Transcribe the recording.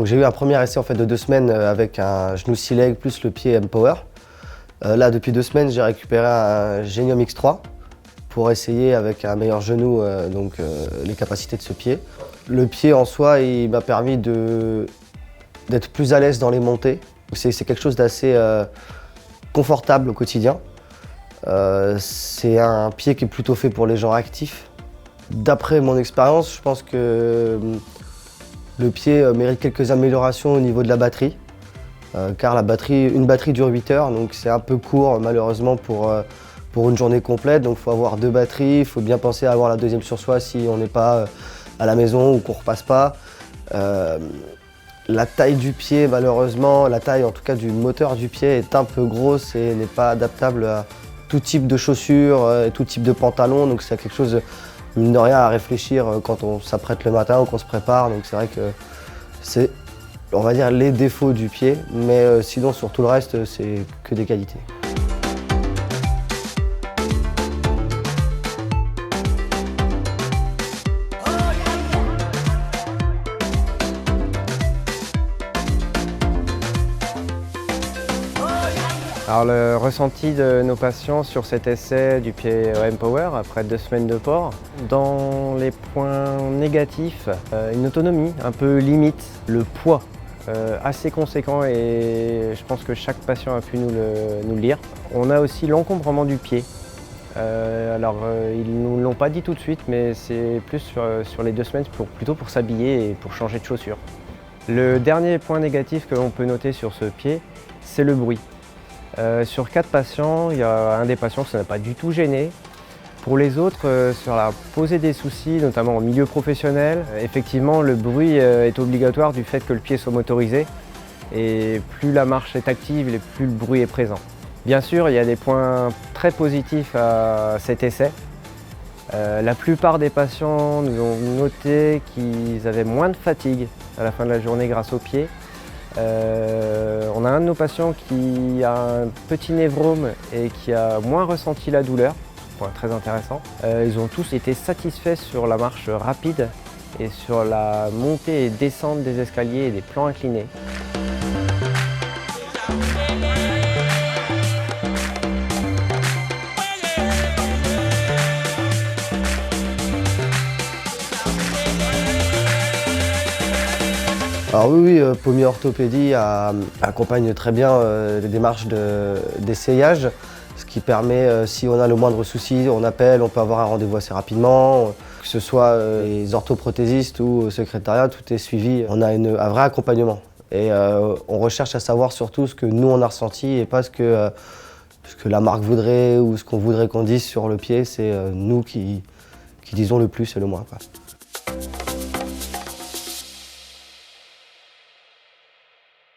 Donc j'ai eu un premier essai en fait, de 2 semaines avec un genou Sea-Leg plus le pied M-Power. Là depuis 2 semaines j'ai récupéré un Genium X3 pour essayer avec un meilleur genou les capacités de ce pied. Le pied en soi il m'a permis d'être plus à l'aise dans les montées. C'est quelque chose d'assez confortable au quotidien. C'est un pied qui est plutôt fait pour les gens actifs. D'après mon expérience, je pense que le pied mérite quelques améliorations au niveau de la batterie. Car une batterie dure 8 heures, donc c'est un peu court malheureusement pour une journée complète. Donc il faut avoir 2 batteries, il faut bien penser à avoir la deuxième sur soi si on n'est pas à la maison ou qu'on ne repasse pas. La taille du pied, malheureusement, la taille en tout cas du moteur du pied est un peu grosse et n'est pas adaptable à tout type de chaussures et tout type de pantalon. Donc c'est quelque chose, mine de rien, à réfléchir quand on s'apprête le matin ou qu'on se prépare. Donc c'est vrai que c'est, on va dire, les défauts du pied, mais sinon sur tout le reste, c'est que des qualités. Alors le ressenti de nos patients sur cet essai du pied M-Power après 2 semaines de port, dans les points négatifs, une autonomie un peu limite, le poids assez conséquent et je pense que chaque patient a pu nous le lire. On a aussi l'encombrement du pied. Ils ne nous l'ont pas dit tout de suite, mais c'est plus sur les 2 semaines plutôt pour s'habiller et pour changer de chaussures. Le dernier point négatif que l'on peut noter sur ce pied, c'est le bruit. Sur 4 patients, il y a un des patients que ça n'a pas du tout gêné. Pour les autres, ça a posé des soucis, notamment en milieu professionnel. Effectivement, le bruit est obligatoire du fait que le pied soit motorisé. Et plus la marche est active, plus le bruit est présent. Bien sûr, il y a des points très positifs à cet essai. La plupart des patients nous ont noté qu'ils avaient moins de fatigue à la fin de la journée grâce au pied. On a un de nos patients qui a un petit névrome et qui a moins ressenti la douleur, point très intéressant. Ils ont tous été satisfaits sur la marche rapide et sur la montée et descente des escaliers et des plans inclinés. Alors oui, Pommier Orthopédie accompagne très bien les démarches d'essayage, ce qui permet, si on a le moindre souci, on appelle, on peut avoir un rendez-vous assez rapidement. Que ce soit les orthoprothésistes ou au secrétariat, tout est suivi. On a un vrai accompagnement et on recherche à savoir surtout ce que nous on a ressenti et pas ce que la marque voudrait ou ce qu'on voudrait qu'on dise sur le pied. C'est nous qui disons le plus et le moins, quoi.